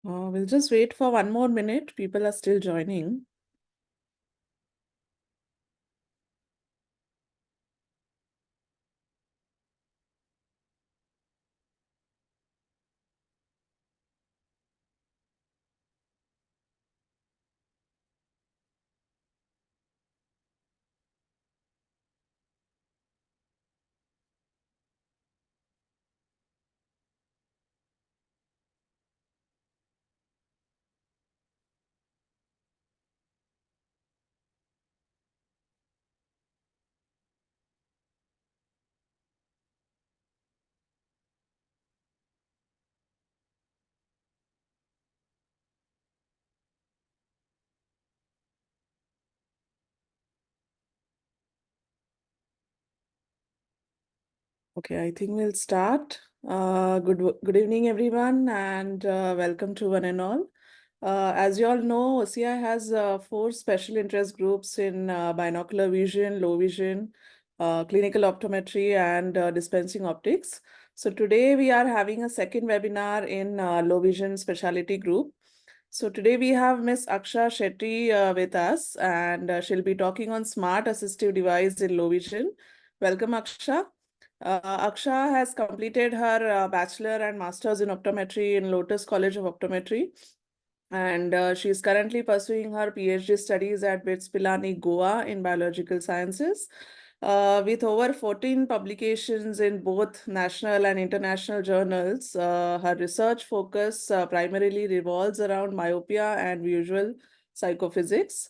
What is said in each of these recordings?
We'll just wait for 1 more minute. People are still joining. Okay, I think we'll start. Good evening, everyone, and welcome to one and all. As you all know, OCI has 4 special interest groups in binocular vision, low vision, clinical optometry, and dispensing optics. So today we are having a second webinar in low vision specialty group. So today we have Miss Aksha Shetty with us, and she'll be talking on smart assistive device in low vision. Welcome, Aksha. Aksha has completed her bachelor and master's in optometry in Lotus College of Optometry, and she is currently pursuing her PhD studies at BITS Pilani, Goa in biological sciences. With over 14 publications in both national and international journals, her research focus primarily revolves around myopia and visual psychophysics.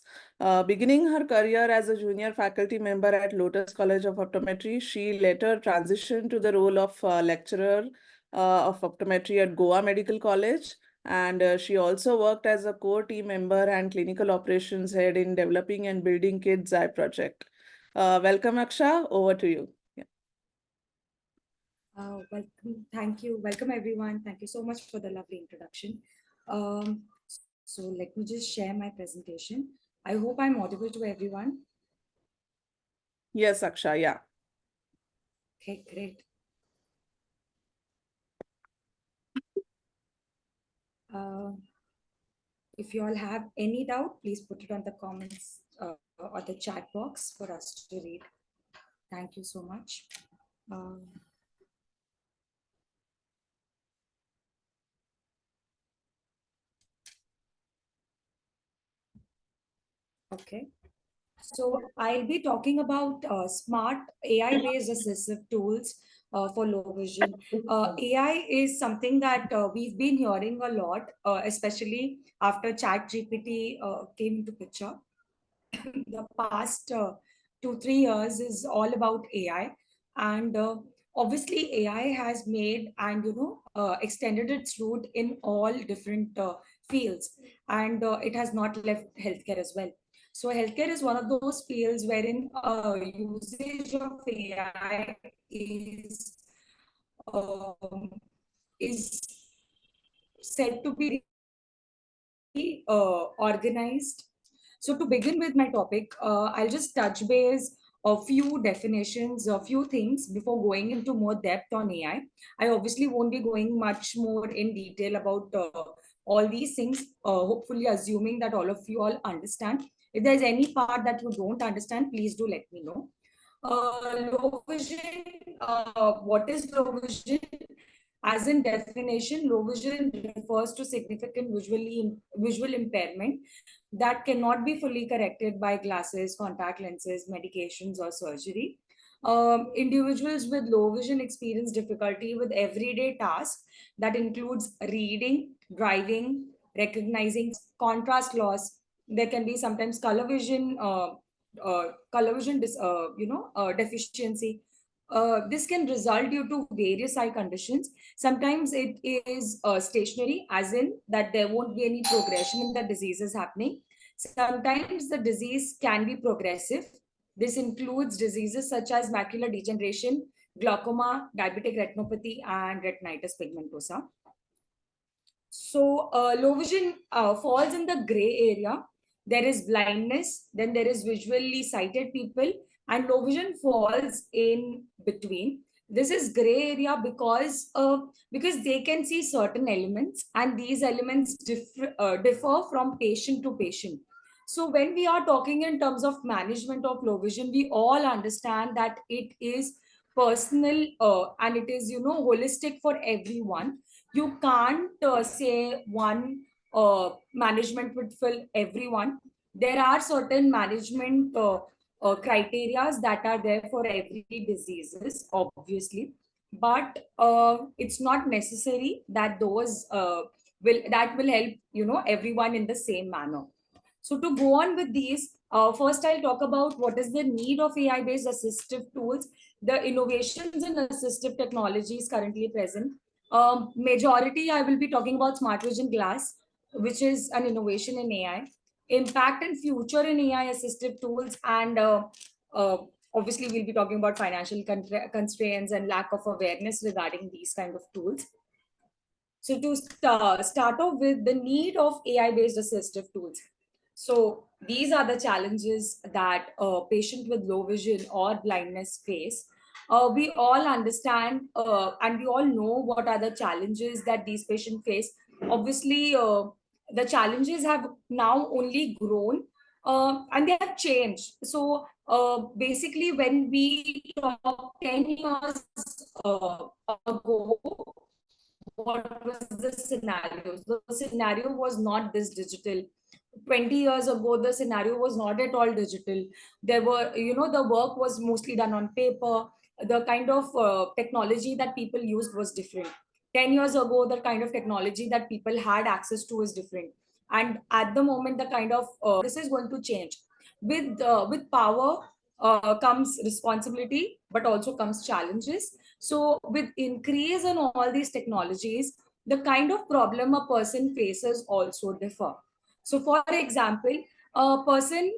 Beginning her career as a junior faculty member at Lotus College of Optometry, she later transitioned to the role of lecturer of optometry at Goa Medical College, and she also worked as a core team member and clinical operations head in developing and building Kids Eye project. Welcome, Aksha. Over to you. Yeah. Welcome. Thank you. Welcome, everyone. Thank you so much for the lovely introduction. So let me just share my presentation. I hope I'm audible to everyone. Yes, Aksha. Yeah. Okay, great. If you all have any doubt, please put it on the comments or the chat box for us to read. Thank you so much. Okay. So I'll be talking about smart AI-based assistive tools for low vision. AI is something that we've been hearing a lot, especially after ChatGPT came into picture. The past 2-3 years is all about AI, and obviously AI has made and extended its route in all different fields, and it has not left healthcare as well. So healthcare is one of those fields wherein usage of AI is said to be organized. So to begin with my topic, I'll just touch base a few definitions, a few things before going into more depth on AI. I obviously won't be going much more in detail about all these things, hopefully assuming that all of you all understand. If there's any part that you don't understand, please do let me know. Low vision, what is low vision? As in definition, low vision refers to significant visual impairment that cannot be fully corrected by glasses, contact lenses, medications, or surgery. Individuals with low vision experience difficulty with everyday tasks that includes reading, driving, recognizing contrast loss. There can be sometimes color vision deficiency. This can result due to various eye conditions. Sometimes it is stationary, as in that there won't be any progression in the diseases happening. Sometimes the disease can be progressive. This includes diseases such as macular degeneration, glaucoma, diabetic retinopathy, and retinitis pigmentosa. So low vision falls in the gray area. There is blindness, then there is visually sighted people, and low vision falls in between. This is gray area because they can see certain elements, and these elements differ from patient to patient. So when we are talking in terms of management of low vision, we all understand that it is personal, and it is holistic for everyone. You can't say one management would fill everyone. There are certain management criterias that are there for every diseases, obviously, but it's not necessary that those will help everyone in the same manner. So to go on with these, first I'll talk about what is the need of AI-based assistive tools, the innovations in assistive technologies currently present. Majority, I will be talking about smart vision glass, which is an innovation in AI, impact and future in AI assistive tools, and uh, obviously we'll be talking about financial constraints and lack of awareness regarding these kind of tools. So to start off with the need of AI-based assistive tools. So these are the challenges that a patient with low vision or blindness face. We all understand and we all know what are the challenges that these patients face. Obviously, the challenges have now only grown and they have changed. So basically, when we talk 10 years ago, what was the scenario? The scenario was not this digital. 20 years ago, the scenario was not at all digital. There were, the work was mostly done on paper. The kind of technology that people used was different. 10 years ago, the kind of technology that people had access to is different. And at the moment, the kind of this is going to change. With power comes responsibility, but also comes challenges. So with increase in all these technologies, the kind of problem a person faces also differ. So for example, a person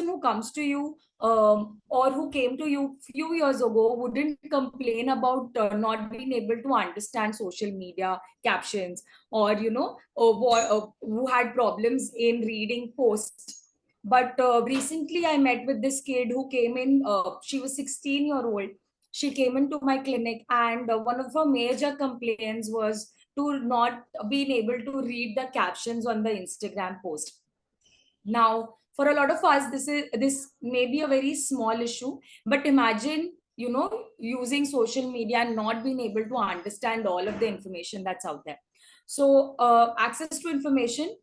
who comes to you or who came to you few years ago wouldn't complain about not being able to understand social media captions, or who had problems in reading posts. But recently I met with this kid who came in, she was 16-year-old. She came into my clinic, and one of her major complaints was to not being able to read the captions on the Instagram post. Now, for a lot of us, this may be a very small issue, but imagine, using social media and not being able to understand all of the information that's out there. So, access to information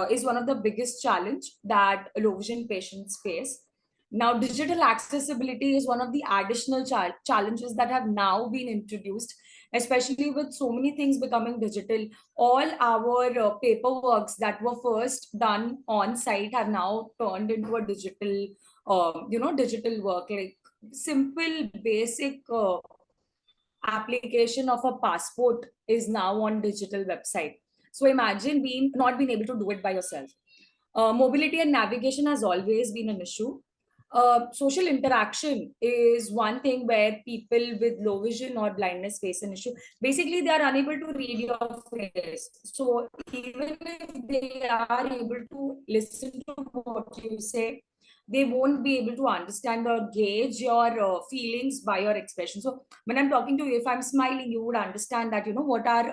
is one of the biggest challenge that low vision patients face. Now, digital accessibility is one of the additional challenges that have now been introduced, especially with so many things becoming digital. All our paperworks that were first done on site have now turned into a digital, digital work, like simple, basic application of a passport is now on digital website. So imagine being not being able to do it by yourself. Mobility and navigation has always been an issue. Social interaction is one thing where people with low vision or blindness face an issue. Basically, they are unable to read your face. So even if they are able to listen to what you say, they won't be able to understand or gauge your feelings by your expression. So when I'm talking to you, if I'm smiling, you would understand that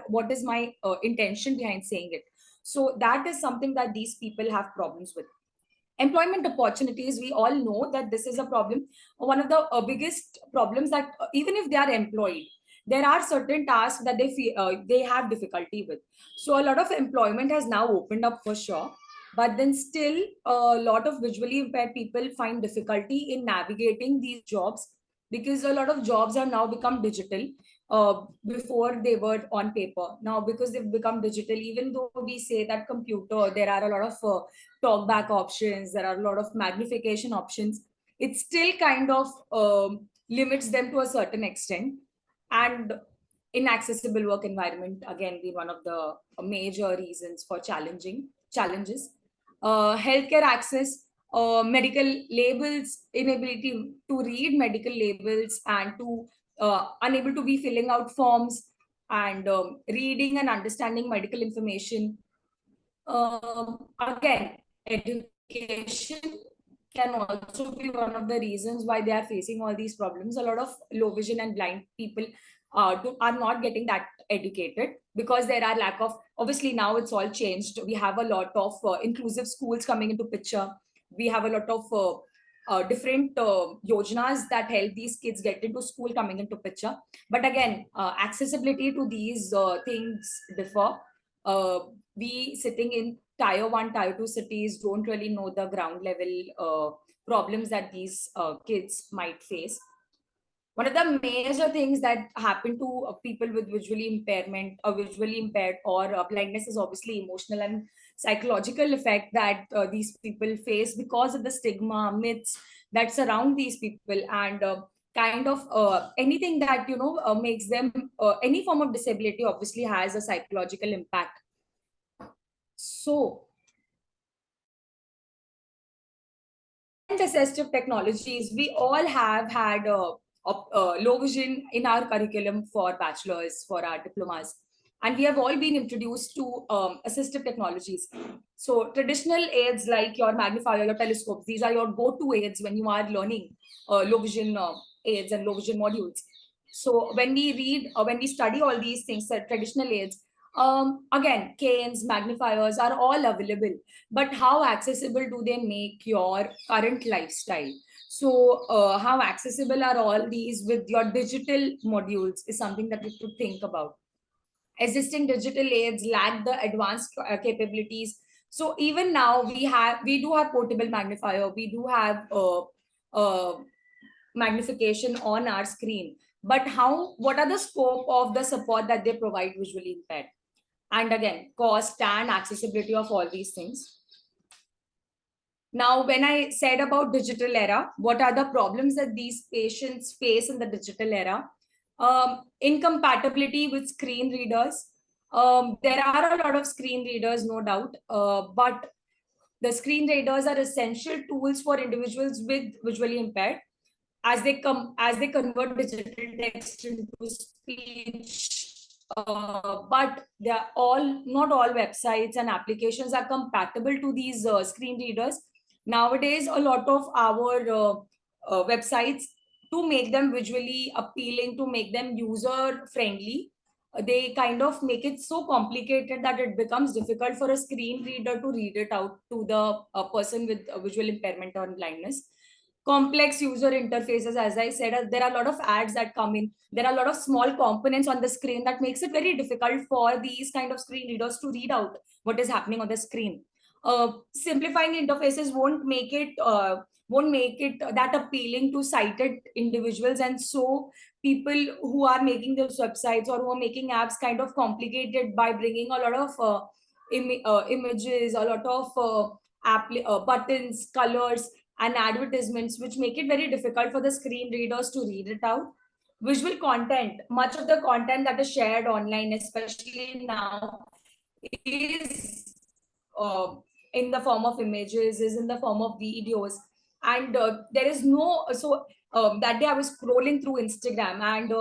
what is my intention behind saying it. So that is something that these people have problems with. Employment opportunities, we all know that this is a problem. One of the biggest problems that even if they are employed, there are certain tasks that they have difficulty with. So a lot of employment has now opened up for sure, but then still a lot of visually impaired people find difficulty in navigating these jobs, because a lot of jobs have now become digital. before they were on paper. Now, because they've become digital, even though we say that computer, there are a lot of talkback options, there are a lot of magnification options, it still kind of limits them to a certain extent. And inaccessible work environment, again, be one of the major reasons for challenges. Healthcare access, medical labels, inability to read medical labels, and to unable to be filling out forms, and reading and understanding medical information. Again, education can also be one of the reasons why they are facing all these problems. A lot of low vision and blind people are not getting that educated, because there are lack of, obviously now it's all changed. We have a lot of inclusive schools coming into picture. We have a lot of different yojanas that help these kids get into school coming into picture. But again, accessibility to these things differ. uh, we sitting in tier 1, tier 2 cities don't really know the ground level problems that these kids might face. One of the major things that happen to people with visually impairment or visually impaired or blindness is obviously emotional and psychological effect that these people face because of the stigma, myths that surround these people, and kind of anything that makes them any form of disability obviously has a psychological impact. So, and assistive technologies, we all have had low vision in our curriculum for bachelors, for our diplomas, and we have all been introduced to assistive technologies. So, traditional aids like your magnifier, your telescopes, these are your go-to aids when you are learning low vision aids and low vision modules. So, when we read or when we study all these things, traditional aids, again, canes, magnifiers are all available, but how accessible do they make your current lifestyle? So how accessible are all these with your digital modules is something that we have to think about. Existing digital aids lack the advanced capabilities. So even now we do have portable magnifier, we do have magnification on our screen, but what are the scope of the support that they provide visually impaired? And again, cost and accessibility of all these things. Now, when I said about digital era, what are the problems that these patients face in the digital era? Incompatibility with screen readers. There are a lot of screen readers, no doubt, but the screen readers are essential tools for individuals with visually impaired as they convert digital text into speech. But they are all not all websites and applications are compatible to these screen readers. Nowadays, a lot of our websites, to make them visually appealing, to make them user friendly, they kind of make it so complicated that it becomes difficult for a screen reader to read it out to the person with visual impairment or blindness. Complex user interfaces, as I said, there are a lot of ads that come in, there are a lot of small components on the screen that makes it very difficult for these kind of screen readers to read out what is happening on the screen. Simplifying interfaces won't make it that appealing to sighted individuals, and so people who are making those websites or who are making apps kind of complicated by bringing a lot of images, a lot of buttons, colors, and advertisements, which make it very difficult for the screen readers to read it out. Visual content, much of the content that is shared online, especially now, is uh, in the form of images, is in the form of videos. And there is no, so that day I was scrolling through Instagram, and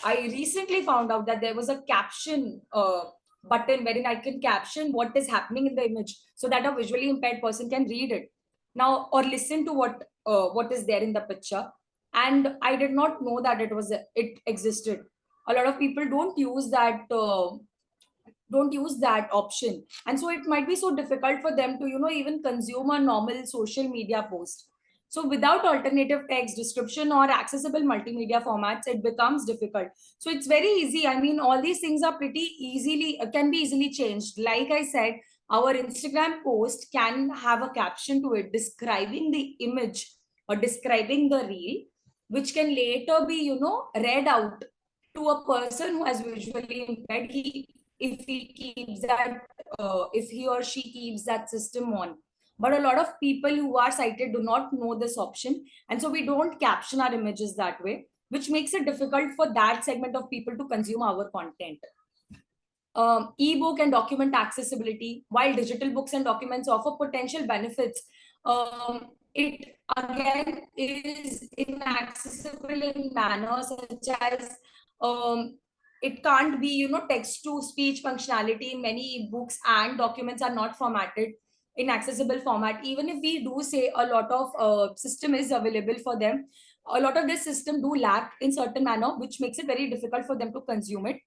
I recently found out that there was a caption button wherein I can caption what is happening in the image so that a visually impaired person can read it now or listen to what is there in the picture. And I did not know that it existed. A lot of people don't use that option, and so it might be so difficult for them to even consume a normal social media post. So without alternative text description or accessible multimedia formats, it becomes difficult. So it's very easy. I mean, all these things are pretty easily can be easily changed. Like I said, our Instagram post can have a caption to it describing the image or describing the reel, which can later be read out to a person who has visually impaired, if he or she keeps that system on. But a lot of people who are sighted do not know this option, and so we don't caption our images that way, which makes it difficult for that segment of people to consume our content. Ebook and document accessibility. While digital books and documents offer potential benefits, it again is inaccessible in manners such as it can't be, text to speech functionality. Many books and documents are not formatted in accessible format. Even if we do say a lot of system is available for them, a lot of this system do lack in certain manner, which makes it very difficult for them to consume it.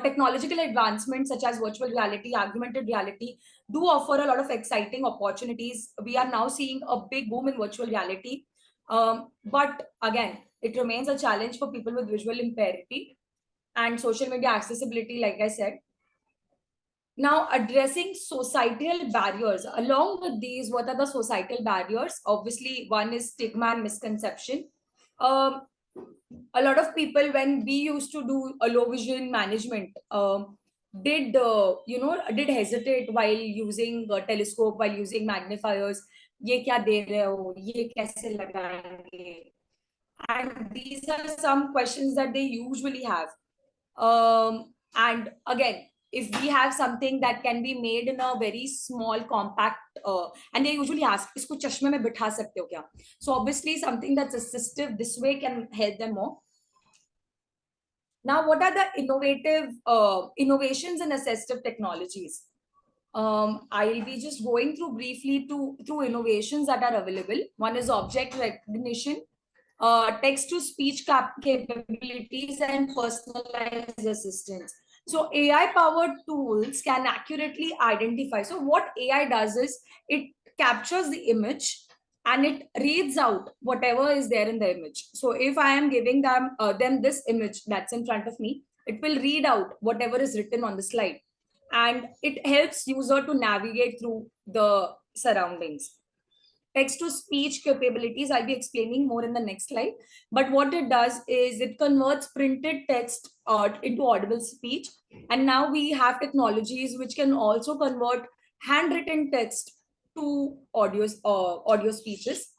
Technological advancements such as virtual reality, augmented reality do offer a lot of exciting opportunities. We are now seeing a big boom in virtual reality. But again, it remains a challenge for people with visual impairment. And social media accessibility, like I said. Now, addressing societal barriers. Along with these, what are the societal barriers? Obviously, one is stigma and misconception. Um, a lot of people, when we used to do a low vision management, did hesitate while using a telescope, while using magnifiers. ये क्या दे रहे हो, ये कैसे लगाएंगे? And these are some questions that they usually have. And again, if we have something that can be made in a very small compact, and they usually ask, इसको चश्मे में बिठा सकते हो क्या? So obviously something that's assistive this way can help them more. Now, what are the innovations in assistive technologies? I'll be just going through briefly through innovations that are available. One is object recognition, text to speech capabilities, and personalized assistance. So AI powered tools can accurately identify. So what AI does is it captures the image and it reads out whatever is there in the image. So if I am giving them this image that's in front of me, it will read out whatever is written on the slide, and it helps user to navigate through the surroundings. Text to speech capabilities, I'll be explaining more in the next slide. But what it does is it converts printed text into audible speech. And now we have technologies which can also convert handwritten text to audio speeches.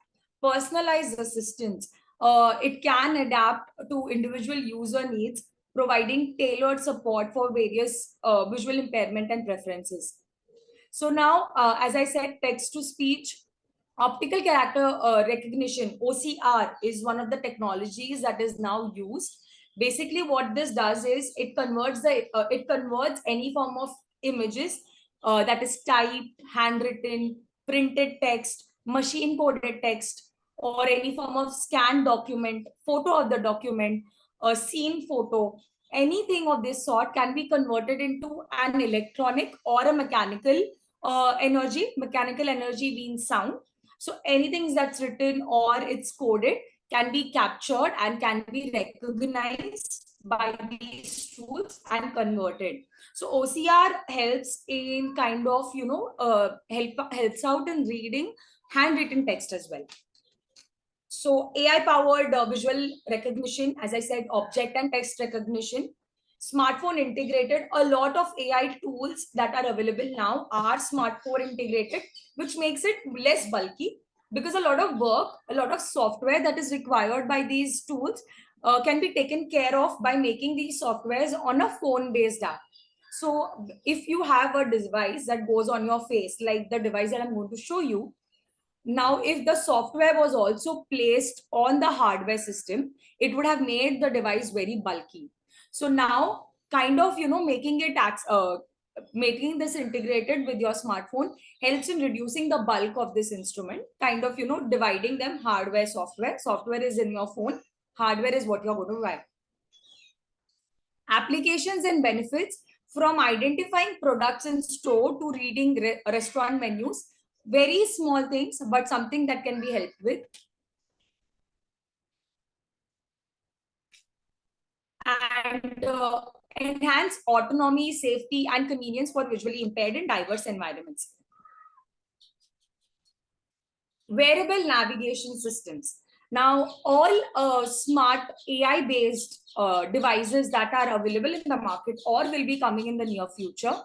Personalized assistance, it can adapt to individual user needs, providing tailored support for various visual impairment and preferences. So now, as I said, text to speech, optical character recognition, OCR, is one of the technologies that is now used. Basically, what this does is it converts any form of images that is typed, handwritten, printed text, machine coded text, or any form of scanned document, photo of the document, a scene photo. Anything of this sort can be converted into an electronic or a mechanical mechanical energy being sound. So anything that's written or it's coded can be captured and can be recognized by these tools and converted. So OCR helps in kind of, helps out in reading handwritten text as well. So AI powered visual recognition, as I said, object and text recognition, smartphone integrated. A lot of AI tools that are available now are smartphone integrated, which makes it less bulky, because a lot of work, a lot of software that is required by these tools can be taken care of by making these softwares on a phone based app. So if you have a device that goes on your face, like the device that I'm going to show you, now, if the software was also placed on the hardware system, it would have made the device very bulky. So now, kind of, making this integrated with your smartphone helps in reducing the bulk of this instrument, kind of, dividing them hardware, software. Software is in your phone, hardware is what you're going to buy. Applications and benefits, from identifying products in store to reading restaurant menus. Very small things, but something that can be helped with. And enhance autonomy, safety, and convenience for visually impaired in diverse environments. Wearable navigation systems. Now, all smart AI-based devices that are available in the market or will be coming in the near future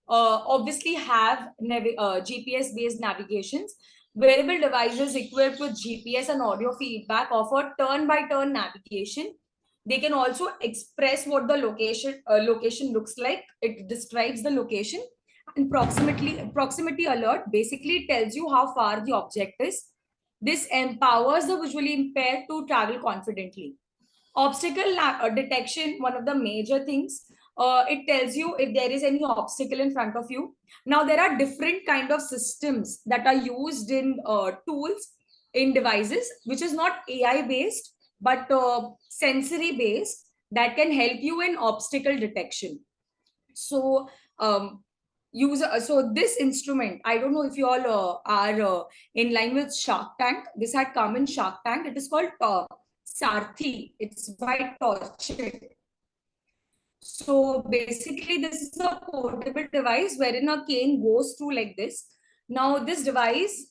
obviously have GPS-based navigations. Wearable devices equipped with GPS and audio feedback offer turn-by-turn navigation. They can also express what the location looks like. It describes the location, and proximity alert basically tells you how far the object is. This empowers the visually impaired to travel confidently. Obstacle detection, one of the major things. It tells you if there is any obstacle in front of you. Now there are different kind of systems that are used in tools, in devices, which is not AI based but sensory based, that can help you in obstacle detection. So so this instrument, I don't know if you all are in line with Shark Tank. This had come in Shark Tank. It is called Sarthi. It's by Torchic. So basically, this is a portable device wherein a cane goes through like this. Now, this device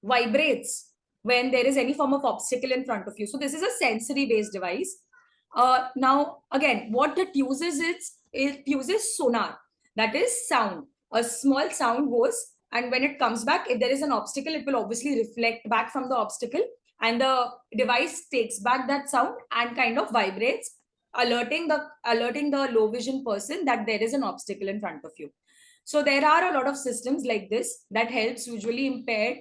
vibrates when there is any form of obstacle in front of you. So this is a sensory based device. Now, again, what it uses is, it uses sonar, that is sound. A small sound goes, and when it comes back, if there is an obstacle, it will obviously reflect back from the obstacle, and the device takes back that sound and kind of vibrates, alerting the low vision person that there is an obstacle in front of you. So there are a lot of systems like this that helps visually impaired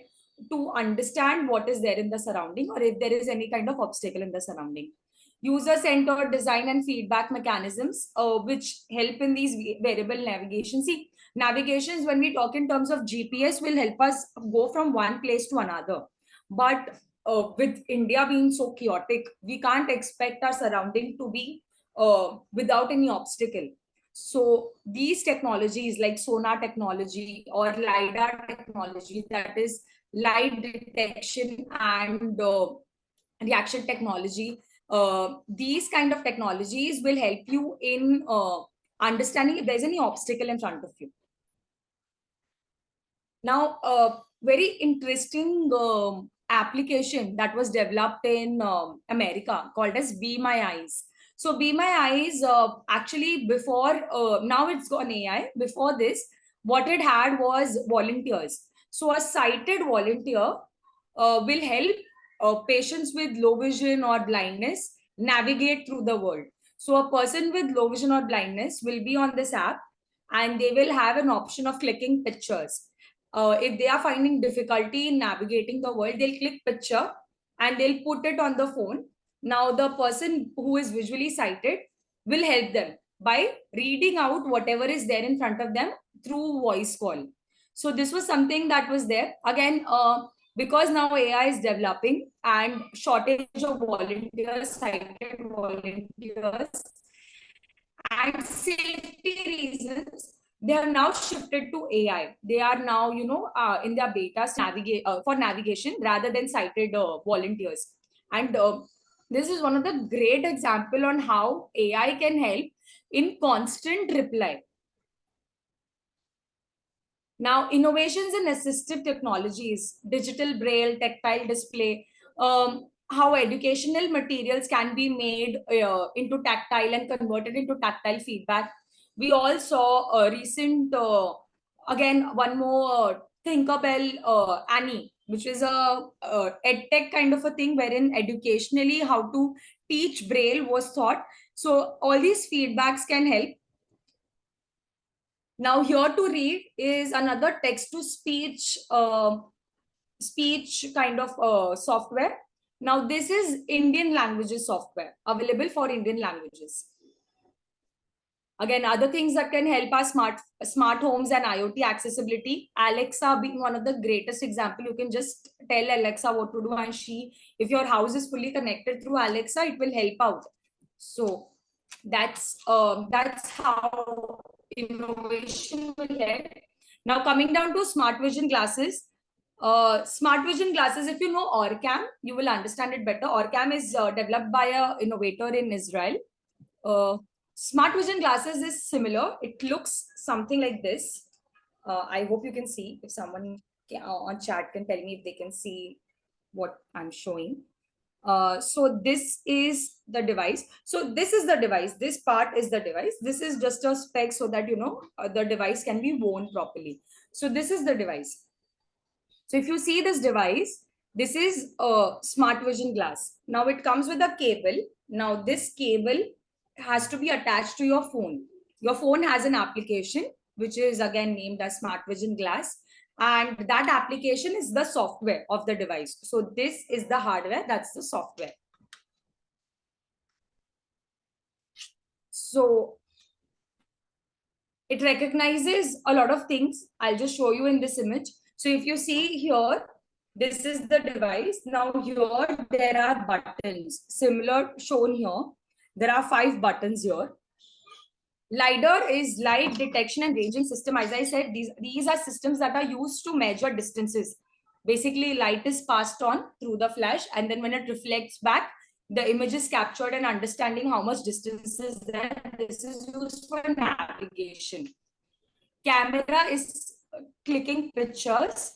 to understand what is there in the surrounding, or if there is any kind of obstacle in the surrounding. User-centered design and feedback mechanisms, which help in these variable navigation. See, navigations, when we talk in terms of GPS, will help us go from one place to another. But with India being so chaotic, we can't expect our surrounding to be without any obstacle. So these technologies like sonar technology or LiDAR technology, that is light detection and reaction technology, these kind of technologies will help you in understanding if there's any obstacle in front of you. Now, a very interesting application that was developed in America called as Be My Eyes. So Be My Eyes, actually before, now it's gone AI. Before this, what it had was volunteers. So a sighted volunteer will help patients with low vision or blindness navigate through the world. So a person with low vision or blindness will be on this app, and they will have an option of clicking pictures. If they are finding difficulty in navigating the world, they'll click picture and they'll put it on the phone. Now the person who is visually sighted will help them by reading out whatever is there in front of them through voice call. So this was something that was there. Again, because now AI is developing and shortage of volunteers, sighted volunteers, and safety reasons, they have now shifted to AI. They are now, in their beta navigate for navigation rather than sighted volunteers. And this is one of the great example on how AI can help in constant reply. Now, innovations in assistive technologies, digital braille, tactile display, how educational materials can be made into tactile and converted into tactile feedback. We all saw a recent, again, one more Thinkable Annie, which is a edtech kind of a thing wherein educationally how to teach braille was taught. So all these feedbacks can help. Now, here to read is another text to speech kind of software. Now, this is Indian languages software available for Indian languages. Again, other things that can help our smart homes and IoT accessibility. Alexa being one of the greatest example. You can just tell Alexa what to do, and if your house is fully connected through Alexa, it will help out. So that's how innovation will help. Now coming down to smart vision glasses. Smart vision glasses, if you know Orcam, you will understand it better. Orcam is developed by an innovator in Israel. Smart vision glasses is similar. It looks something like this. I hope you can see. If someone on chat can tell me if they can see what I'm showing. So this is the device. So this is the device. This part is the device. This is just a spec so that, the device can be worn properly. So this is the device. So if you see this device, this is a smart vision glass. Now it comes with a cable. Now this cable has to be attached to your phone. Your phone has an application, which is again named as smart vision glass. And that application is the software of the device. So this is the hardware, that's the software. So it recognizes a lot of things. I'll just show you in this image. So if you see here, this is the device. Now here there are buttons similar shown here. There are 5 buttons here. LiDAR is light detection and ranging system. As I said, these are systems that are used to measure distances. Basically, light is passed on through the flash, and then when it reflects back, the image is captured and understanding how much distance is there. This is used for navigation. Camera is clicking pictures.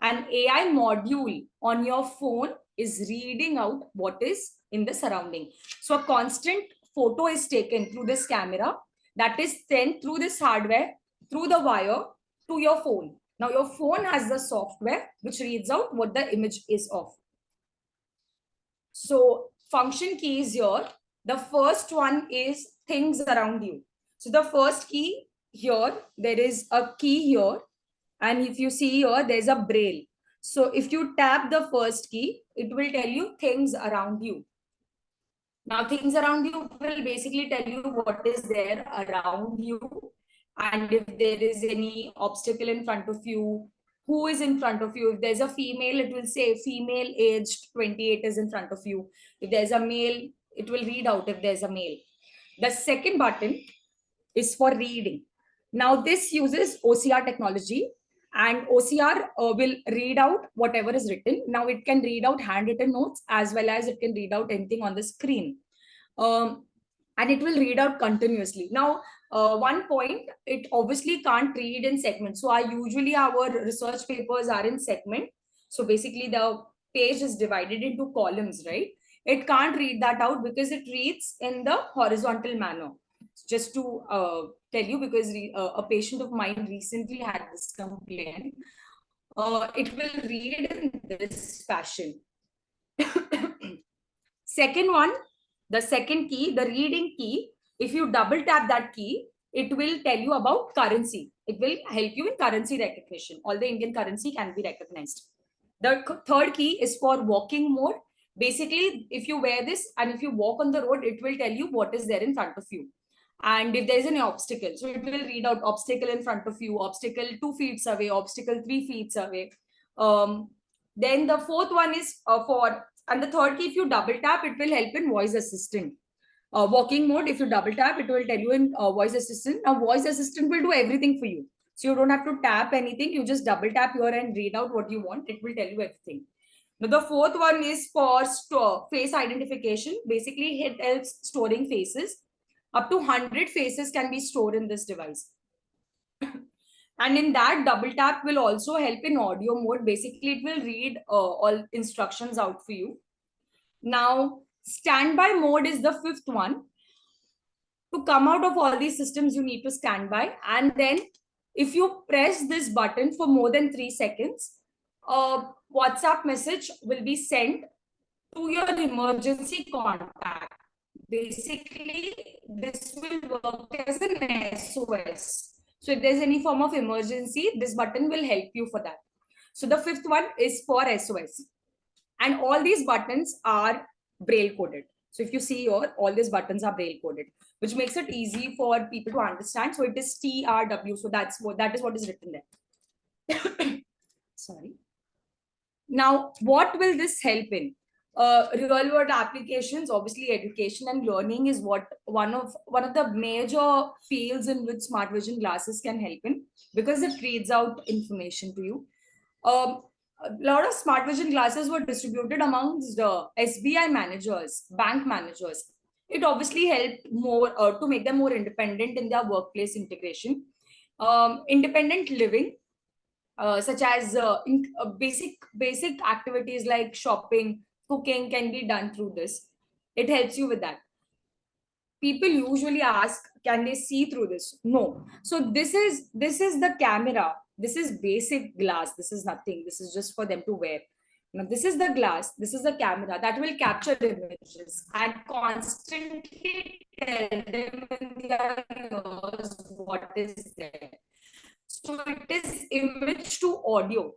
An AI module on your phone is reading out what is in the surrounding. So a constant photo is taken through this camera that is sent through this hardware, through the wire to your phone. Now your phone has the software which reads out what the image is of. So function keys here. The first one is things around you. So the first key here, there is a key here. And if you see here, there's a braille. So if you tap the first key, it will tell you things around you. Now things around you will basically tell you what is there around you. And if there is any obstacle in front of you, who is in front of you. If there's a female, it will say female aged 28 is in front of you. If there's a male, it will read out if there's a male. The second button is for reading. Now this uses OCR technology, and OCR will read out whatever is written. Now it can read out handwritten notes as well as it can read out anything on the screen. And it will read out continuously. Now, one point, it obviously can't read in segments. So usually our research papers are in segment. So basically the page is divided into columns, right? It can't read that out because it reads in the horizontal manner. Just to tell you, because a patient of mine recently had this complaint. It will read in this fashion. Second one, the second key, the reading key, if you double tap that key, it will tell you about currency. It will help you in currency recognition. All the Indian currency can be recognized. The third key is for walking mode. Basically, if you wear this and if you walk on the road, it will tell you what is there in front of you. And if there's any obstacle, so it will read out obstacle in front of you, obstacle 2 feet away, obstacle 3 feet away. Then the fourth one is and the third key, if you double tap, it will help in voice assistant. Walking mode, if you double tap, it will tell you in voice assistant. Now voice assistant will do everything for you. So you don't have to tap anything. You just double tap here and read out what you want. It will tell you everything. Now the fourth one is for face identification. Basically, it helps storing faces. Up to 100 faces can be stored in this device. And in that, double tap will also help in audio mode. Basically, it will read all instructions out for you. Now, standby mode is the fifth one. To come out of all these systems, you need to stand by. And then if you press this button for more than 3 seconds, a WhatsApp message will be sent to your emergency contact. Basically, this will work as an SOS. So if there's any form of emergency, this button will help you for that. So the fifth one is for SOS. And all these buttons are braille coded. So if you see here, all these buttons are braille coded, which makes it easy for people to understand. So it is TRW. So that is what is written there. Sorry. Now, what will this help in? Real world applications, obviously education and learning is what one of the major fields in which smart vision glasses can help in, because it reads out information to you. A lot of smart vision glasses were distributed amongst the SBI managers, bank managers. It obviously helped more to make them more independent in their workplace integration. Independent living. such as basic activities like shopping, cooking can be done through this. It helps you with that. People usually ask, can they see through this? No. So this is the camera. This is basic glass. This is nothing. This is just for them to wear. Now this is the glass, this is the camera that will capture images and constantly tell them in their ears what is there. So it is image to audio.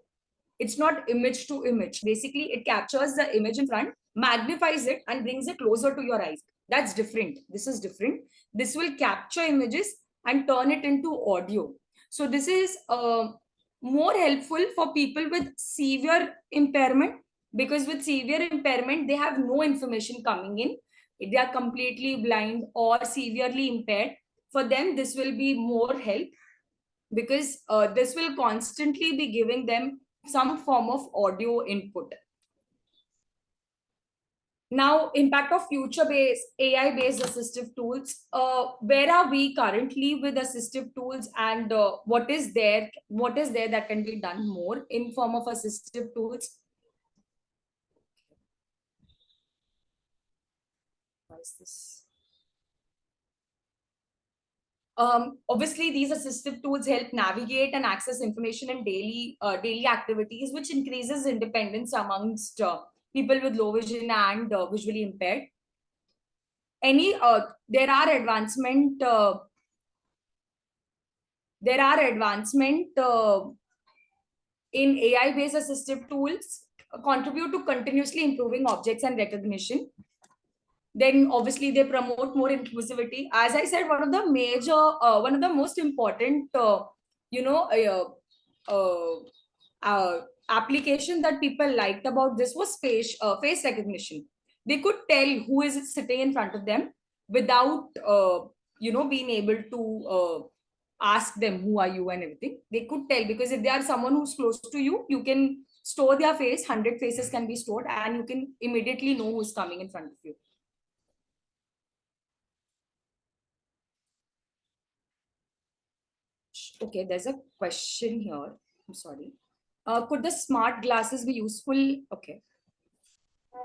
It's not image to image. Basically, it captures the image in front, magnifies it, and brings it closer to your eyes. That's different. This is different. This will capture images and turn it into audio. So this is more helpful for people with severe impairment, because with severe impairment, they have no information coming in. They are completely blind or severely impaired. For them, this will be more help, because this will constantly be giving them some form of audio input. Now, impact of future-based AI-based assistive tools. Where are we currently with assistive tools, and what is there? What is there that can be done more in form of assistive tools? What is this? Obviously, these assistive tools help navigate and access information in daily activities, which increases independence amongst people with low vision and visually impaired. There are advancement. There are advancement in AI-based assistive tools contribute to continuously improving objects and recognition. Then obviously they promote more inclusivity. As I said, one of the most important, you know, application that people liked about this was face recognition. They could tell who is sitting in front of them without, being able to ask them who are you and everything. They could tell, because if they are someone who's close to you, you can store their face. 100 faces can be stored, and you can immediately know who's coming in front of you. Okay, there's a question here. I'm sorry. Could the smart glasses be useful? Okay.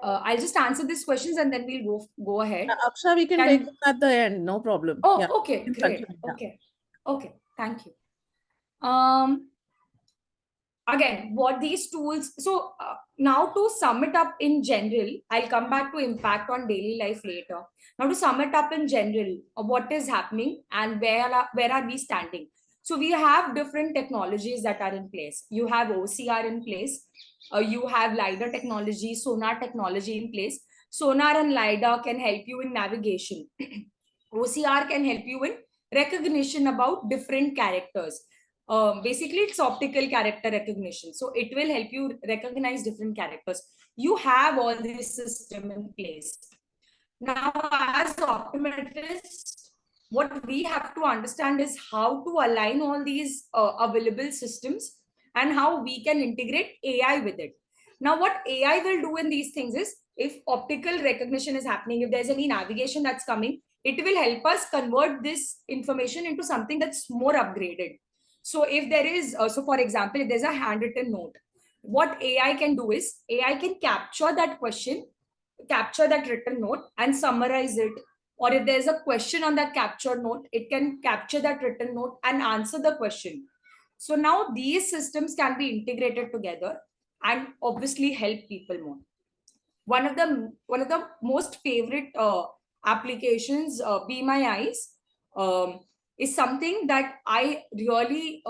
I'll just answer these questions and then we'll go ahead. Aksha, we can take them at the end, no problem. Oh, Yeah, okay, great. continue. Yeah. Okay. Okay, thank you. Again, what these tools, so now to sum it up in general, I'll come back to impact on daily life later. Now to sum it up in general, what is happening and where are we standing? So we have different technologies that are in place. You have OCR in place, you have LiDAR technology, sonar technology in place. Sonar and LiDAR can help you in navigation. OCR can help you in recognition about different characters. Basically, it's optical character recognition. So it will help you recognize different characters. You have all this system in place. Now, as optometrists, what we have to understand is how to align all these available systems and how we can integrate AI with it. Now, what AI will do in these things is, if optical recognition is happening, if there's any navigation that's coming, it will help us convert this information into something that's more upgraded. So if there is, for example, if there's a handwritten note, what AI can do is AI can capture that question, capture that written note and summarize it. Or if there's a question on that captured note, it can capture that written note and answer the question. So now these systems can be integrated together and obviously help people more. One of the most favorite applications, Be My Eyes, um, is something that I really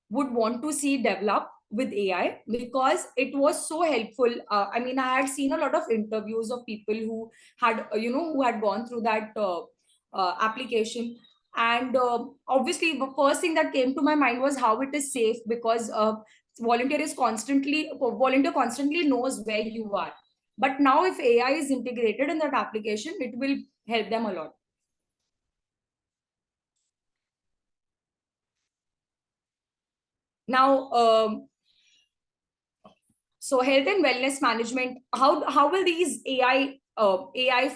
would want to see develop with AI, because it was so helpful. I mean, I had seen a lot of interviews of people who had, who had gone through that application. And obviously, the first thing that came to my mind was how it is safe, because volunteer constantly knows where you are. But now if AI is integrated in that application, it will help them a lot. Now, so health and wellness management, how will these AI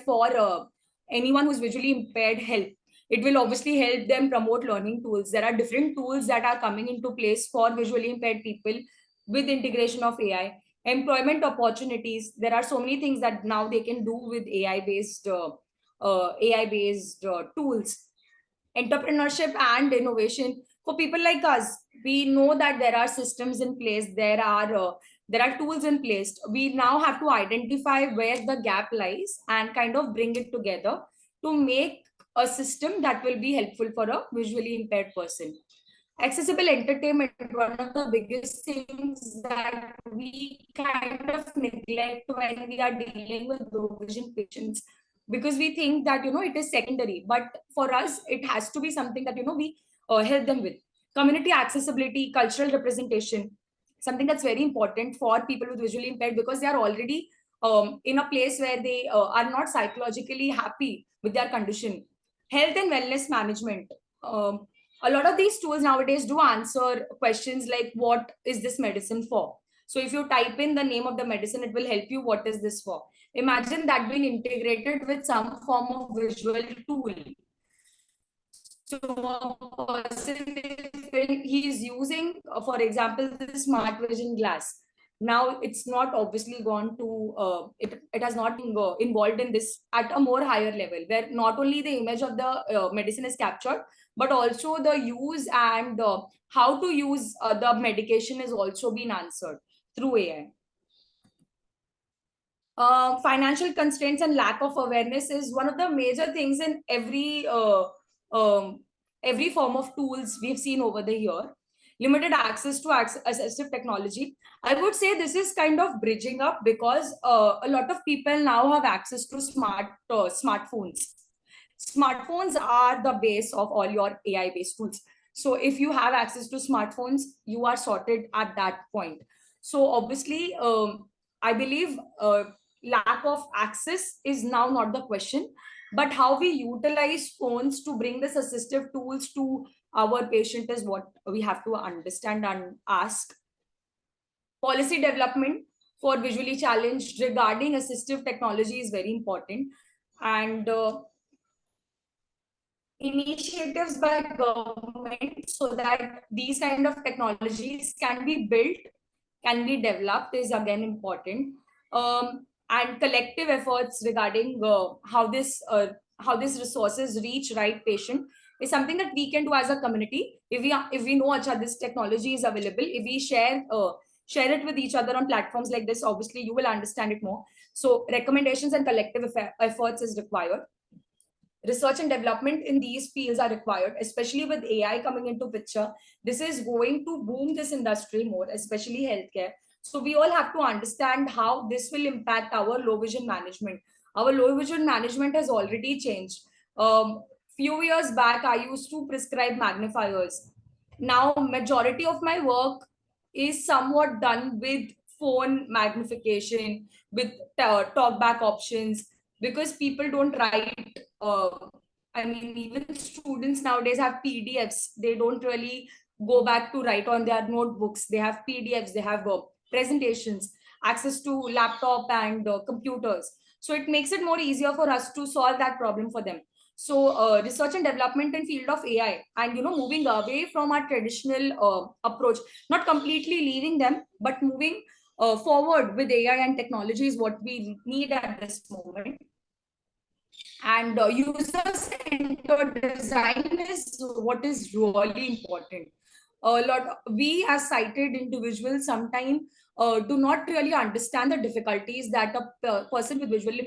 for anyone who's visually impaired help? It will obviously help them promote learning tools. There are different tools that are coming into place for visually impaired people with integration of AI. Employment opportunities. There are so many things that now they can do with AI based tools. Entrepreneurship and innovation for people like us. We know that there are systems in place. There are tools in place. We now have to identify where the gap lies and kind of bring it together to make a system that will be helpful for a visually impaired person. Accessible entertainment, one of the biggest things that we kind of neglect when we are dealing with low vision patients, because we think that it is secondary, but for us it has to be something that we help them with. Community accessibility, cultural representation, something that's very important for people with visually impaired, because they are already in a place where they are not psychologically happy with their condition. Health and wellness management. A lot of these tools nowadays do answer questions like, what is this medicine for? So if you type in the name of the medicine, it will help you, what is this for? Imagine that being integrated with some form of visual tool. So a person, if he is using, for example, the smart vision glass, now it's not obviously gone to it has not been involved in this at a more higher level, where not only the image of the medicine is captured, but also the use and how to use the medication is also being answered through AI. Financial constraints and lack of awareness is one of the major things in every form of tools we've seen over the year. Limited access to assistive technology. I would say this is kind of bridging up, because a lot of people now have access to smartphones. Smartphones are the base of all your AI-based tools. So if you have access to smartphones, you are sorted at that point. So obviously, I believe lack of access is now not the question, but how we utilize phones to bring this assistive tools to our patient is what we have to understand and ask. Policy development for visually challenged regarding assistive technology is very important, and initiatives by government so that these kind of technologies can be built, can be developed is again important. And collective efforts regarding how these resources reach right patient is something that we can do as a community. If we know acha, this technology is available, if we share it with each other on platforms like this, obviously you will understand it more. So recommendations and collective efforts is required. Research and development in these fields are required, especially with AI coming into picture. This is going to boom this industry more, especially healthcare. So we all have to understand how this will impact our low vision management. Our low vision management has already changed. Few years back, I used to prescribe magnifiers. Now, majority of my work is somewhat done with phone magnification, with talkback options, because people don't write. I mean, even students nowadays have PDFs. They don't really go back to write on their notebooks. They have PDFs, they have presentations, access to laptop and computers. So it makes it more easier for us to solve that problem for them. So research and development in field of AI, and moving away from our traditional approach, not completely leaving them, but moving forward with AI and technology is what we need at this moment. And user-centered design is what is really important. A lot we as sighted individuals sometimes do not really understand the difficulties that a person with visual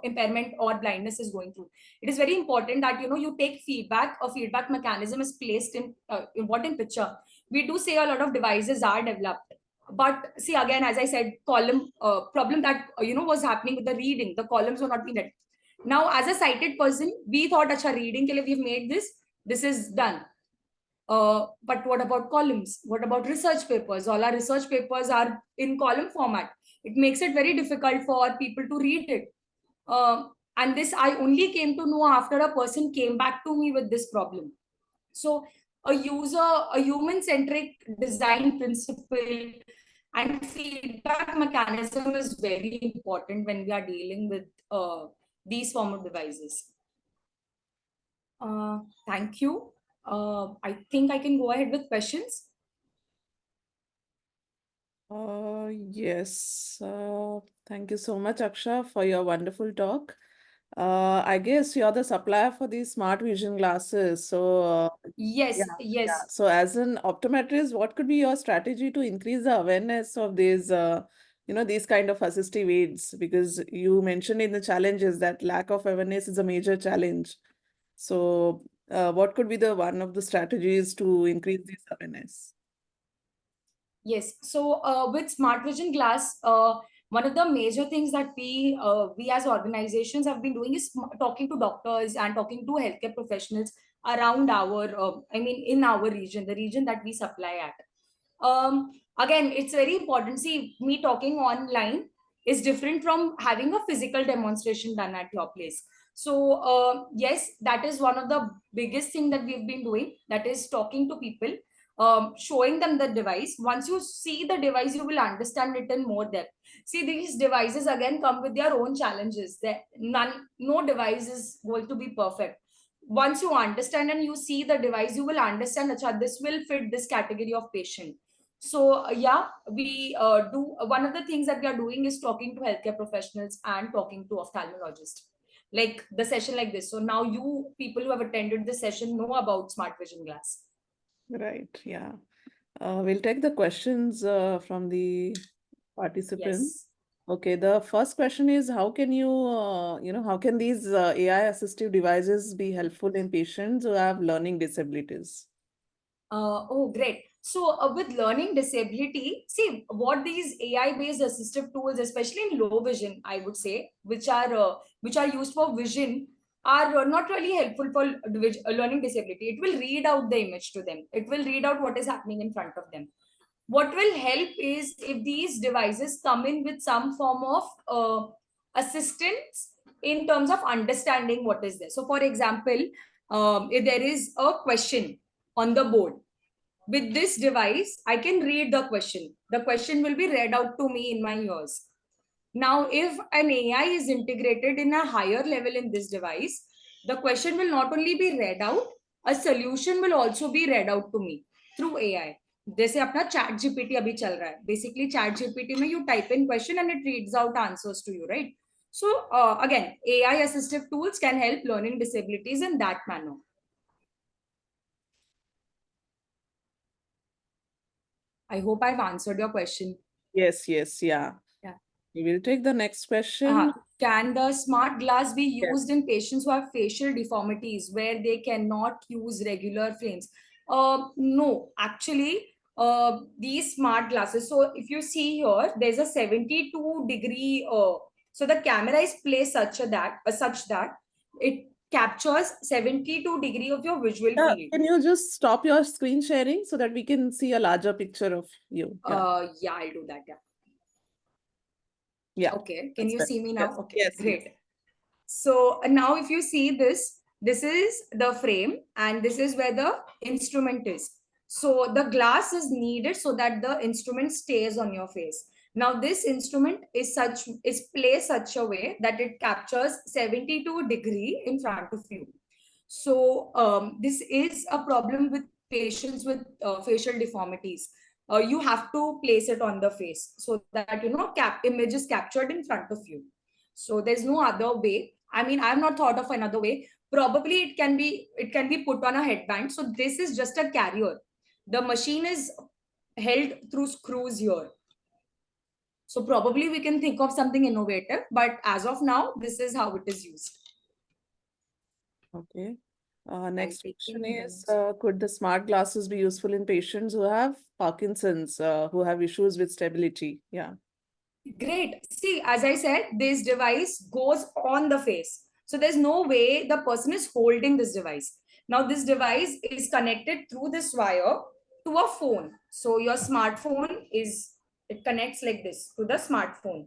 impairment or blindness is going through. It is very important that you take feedback. A feedback mechanism is placed in important picture. We do say a lot of devices are developed, but see, again, as I said, column problem that was happening with the reading, the columns were not being read. Now, as a sighted person, we thought, acha, reading ke liye we've made this is done. But what about columns? What about research papers? All our research papers are in column format. It makes it very difficult for people to read it. And this I only came to know after a person came back to me with this problem. So a human-centric design principle and feedback mechanism is very important when we are dealing with these form of devices. Thank you. I think I can go ahead with questions. Yes. Thank you so much, Aksha, for your wonderful talk. I guess you're the supplier for these smart vision glasses. So, yeah, Yes, yeah. yes. So, as an optometrist, what could be your strategy to increase the awareness of these, these kind of assistive aids? Because you mentioned in the challenges that lack of awareness is a major challenge. So, what could be the one of the strategies to increase this awareness? Yes. So with smart vision glass, one of the major things that we as organizations have been doing is talking to doctors and talking to healthcare professionals around in our region, the region that we supply at. Again, it's very important. See, me talking online is different from having a physical demonstration done at your place. So yes, that is one of the biggest thing that we've been doing. That is talking to people, showing them the device. Once you see the device, you will understand it in more depth. See, these devices again come with their own challenges. That no device is going to be perfect. Once you understand and you see the device, you will understand, acha, this will fit this category of patient. So yeah, we do one of the things that we are doing is talking to healthcare professionals and talking to ophthalmologists, like the session like this. So now you people who have attended this session know about smart vision glass. Right, yeah. We'll take the questions from the participants. Yes. Okay, the first question is how can how can these AI assistive devices be helpful in patients who have learning disabilities? Oh, great. So, with learning disability, see what these AI-based assistive tools, especially in low vision, I would say, which are used for vision, are not really helpful for learning disability. It will read out the image to them. It will read out what is happening in front of them. What will help is if these devices come in with some form of assistance in terms of understanding what is there. So, for example, if there is a question on the board, with this device, I can read the question. The question will be read out to me in my ears. Now, if an AI is integrated in a higher level in this device, the question will not only be read out, a solution will also be read out to me through AI. जैसे अपना chat GPT अभी चल रहा है, basically chat GPT में you type in question and it reads out answers to you, right? So again, AI assistive tools can help learning disabilities in that manner. I hope I've answered your question. Yes, yes, yeah. Yeah. We will take the next question. Can the smart glass be Yes. used in patients who have facial deformities where they cannot use regular frames? No, actually, these smart glasses. So if you see here, there's a 72-degree. So the camera is placed such that it captures 72 degree of your visual Yeah, field. can you just stop your screen sharing so that we can see a larger picture of you? Yeah. Yeah, I'll do that. Yeah. Yeah. Okay. Can That's you better. see me Yes. now? Okay, Yes, yes. great. So now if you see this, this is the frame and this is where the instrument is. So the glass is needed so that the instrument stays on your face. Now this instrument is placed such a way that it captures 72 degree in front of you. So this is a problem with patients with facial deformities. You have to place it on the face so that image is captured in front of you. So there's no other way. I mean, I've not thought of another way. Probably it can be put on a headband. So this is just a carrier. The machine is held through screws here. So probably we can think of something innovative, but as of now, this is how it is used. Okay. I'll Next take question in the is, next. could the smart glasses be useful in patients who have Parkinson's, who have issues with stability? Yeah. Great. See, as I said, this device goes on the face. So there's no way the person is holding this device. Now, this device is connected through this wire to a phone. So your smartphone it connects like this to the smartphone.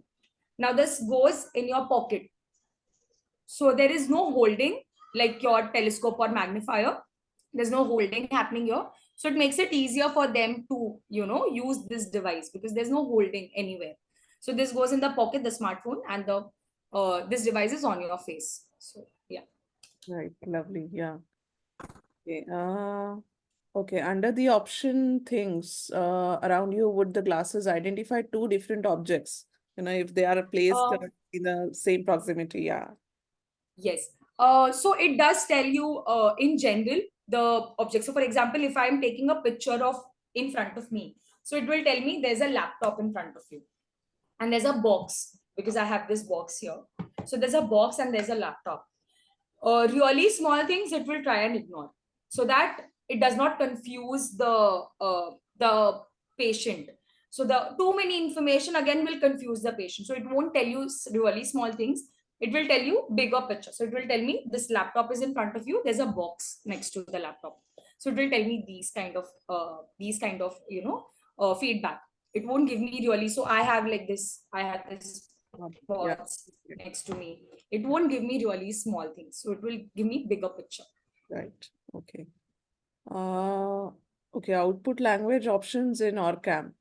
Now, this goes in your pocket. So there is no holding like your telescope or magnifier. There's no holding happening here. So it makes it easier for them to, use this device because there's no holding anywhere. So this goes in the pocket, the smartphone, and the this device is on your face. So yeah. Right. Lovely. Yeah. Okay. Okay. Under the option things around you, would the glasses identify two different objects? If they are placed Uh, in the same proximity. Yeah. Yes. So it does tell you in general the object. So for example, if I'm taking a picture of in front of me, so it will tell me there's a laptop in front of you and there's a box because I have this box here. So there's a box and there's a laptop. Really small things it will try and ignore so that it does not confuse the patient. So the too many information again will confuse the patient, so it won't tell you really small things. It will tell you bigger picture. So it will tell me this laptop is in front of you, there's a box next to the laptop. So it will tell me these kind of feedback. It won't give me really, so I have this Yeah. box next to me. It won't give me really small things, so it will give me bigger picture. Right. Okay. Uh, okay. Output language options in OrCam.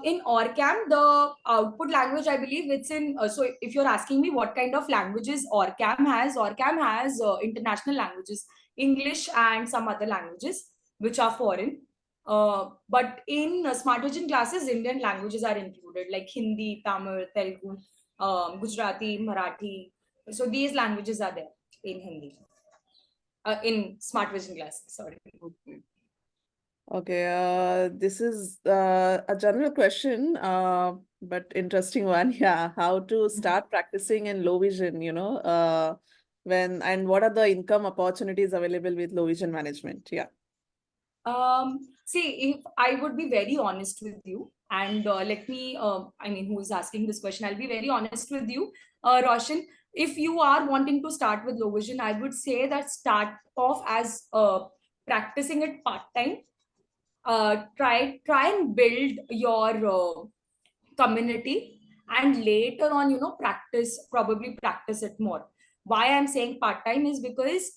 In OrCam, the output language, I believe it's in. So, if you're asking me what kind of languages OrCam has international languages, English and some other languages which are foreign. But in Smart Vision classes, Indian languages are included, like Hindi, Tamil, Telugu, Gujarati, Marathi. So these languages are there in Hindi, in Smart Vision classes. Sorry. Okay. Okay, this is a general question, but interesting one. Yeah, how to start practicing in low vision, and what are the income opportunities available with low vision management? Yeah. See, if I would be very honest with you, and let me, I mean, who is asking this question? I'll be very honest with you, Roshan. If you are wanting to start with low vision, I would say that start off as practicing it part time. Try and build your community, and later on probably practice it more. Why I'm saying part time is because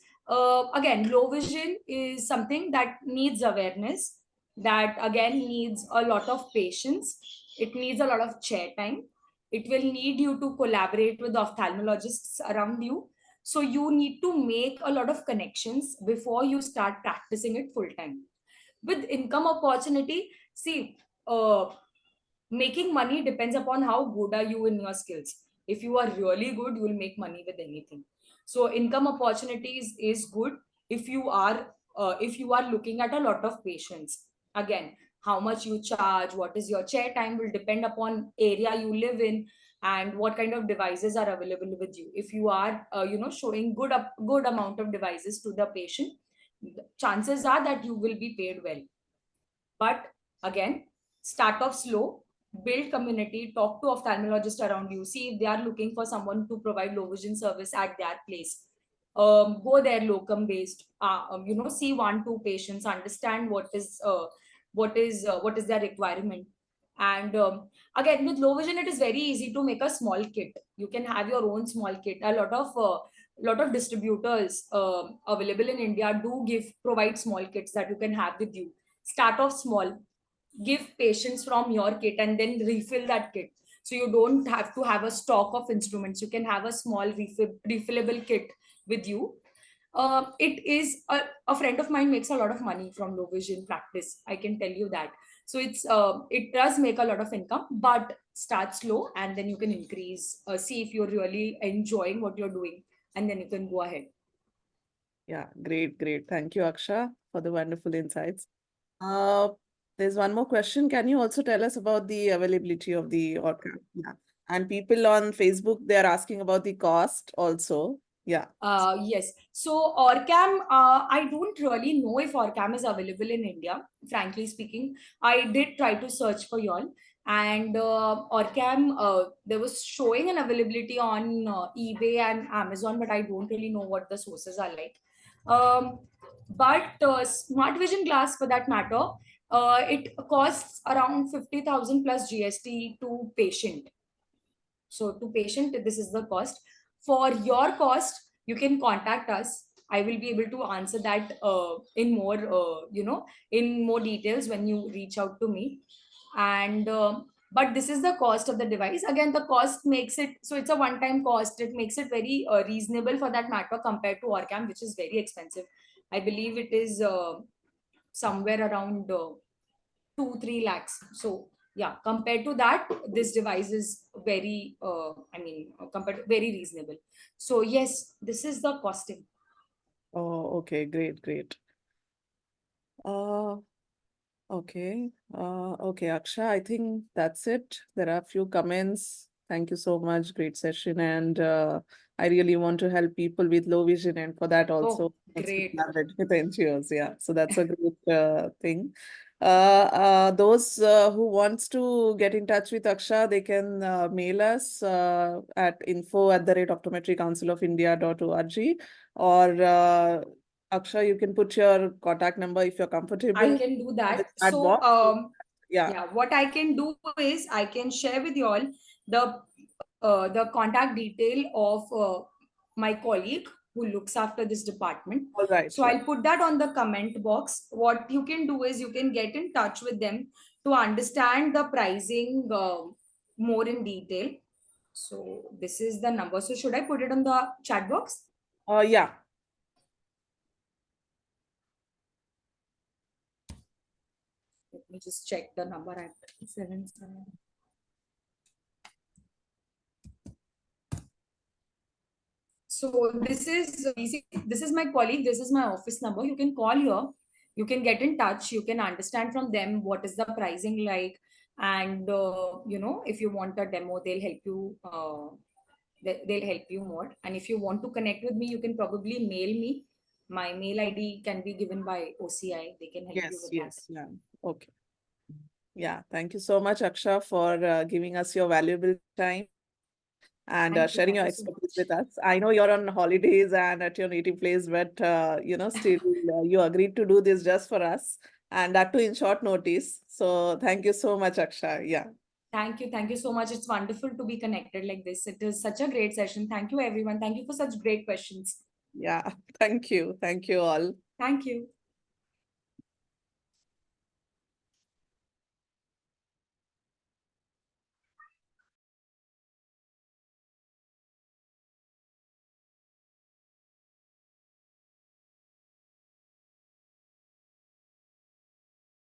again, low vision is something that needs awareness, that again needs a lot of patience, it needs a lot of chair time, it will need you to collaborate with ophthalmologists around you. So you need to make a lot of connections before you start practicing it full time. With income opportunity, see, making money depends upon how good are you in your skills. If you are really good, you will make money with anything. So income opportunities is good if you are looking at a lot of patients. Again, how much you charge, what is your chair time will depend upon area you live in, and what kind of devices are available with you. If you are showing good amount of devices to the patient, chances are that you will be paid well. But again, start off slow, build community, talk to ophthalmologists around you, see if they are looking for someone to provide low vision service at their place. Go there locum based, see one, two patients, understand what is their requirement. And again, with low vision, it is very easy to make a small kit. You can have your own small kit. A lot of distributors available in India do provide small kits that you can have with you. Start off small, give patients from your kit and then refill that kit. So you don't have to have a stock of instruments, you can have a small refillable kit with you. A friend of mine makes a lot of money from low vision practice, I can tell you that. So it does make a lot of income, but start slow and then you can increase, see if you're really enjoying what you're doing, and then you can go ahead. Yeah, great, great. Thank you, Aksha, for the wonderful insights. Uh, there's one more question. Can you also tell us about the availability of the OrCam? Yeah. And people on Facebook, they are asking about the cost also. Yeah. Yes. So Orcam, I don't really know if Orcam is available in India. Frankly speaking, I did try to search for y'all, and Orcam, there was showing an availability on eBay and Amazon, but I don't really know what the sources are like. Um, but Smart Vision glass, for that matter, it costs around 50,000 plus GST to patient. So to patient, this is the cost. For your cost, you can contact us. I will be able to answer that in more details when you reach out to me. And but this is the cost of the device. Again, the cost makes it so it's a one-time cost. It makes it very reasonable for that matter compared to Orcam, which is very expensive. I believe it is somewhere around 2-3 lakhs. So yeah, compared to that, this device is very compared very reasonable. So yes, this is the costing. Oh, okay, great, great. Uh, okay. Okay, Aksha, I think that's it. There are a few comments. Thank you so much. Great session. And I really want to help people with low vision, and for that Oh, also let's great. collaborate with NGOs. Yeah, so that's a great thing. Those who wants to get in touch with Aksha, they can mail us at info@optometrycouncilofindia.org, or Aksha, you can put your contact number if you're I comfortable can do in the that. chat So box. Yeah. yeah, what I can do is I can share with you all the contact detail of my colleague who looks after this department. All right. So Yeah. I'll put that on the comment box. What you can do is you can get in touch with them to understand the pricing more in detail. So this is the number. So should I put it on the chat box? Yeah. Let me just check the number at 77. So this is my colleague. This is my office number. You can call here. You can get in touch. You can understand from them what is the pricing like, and if you want a demo, they'll help you. They'll help you more. And if you want to connect with me, you can probably mail me. My mail ID can be given by OCI. They can help you Yes. with that. Yes. Yeah. Okay. Yeah. Thank you so much, Aksha, for giving us your valuable time and Thank you. sharing Thank your you so expertise much. with us. I know you're on holidays and at your native place, but still you agreed to do this just for us, and that too in short notice. So thank you so much, Aksha. Yeah. Thank you. Thank you so much. It's wonderful to be connected like this. It is such a great session. Thank you, everyone. Thank you for such great questions. Yeah. Thank you. Thank you all. Thank you.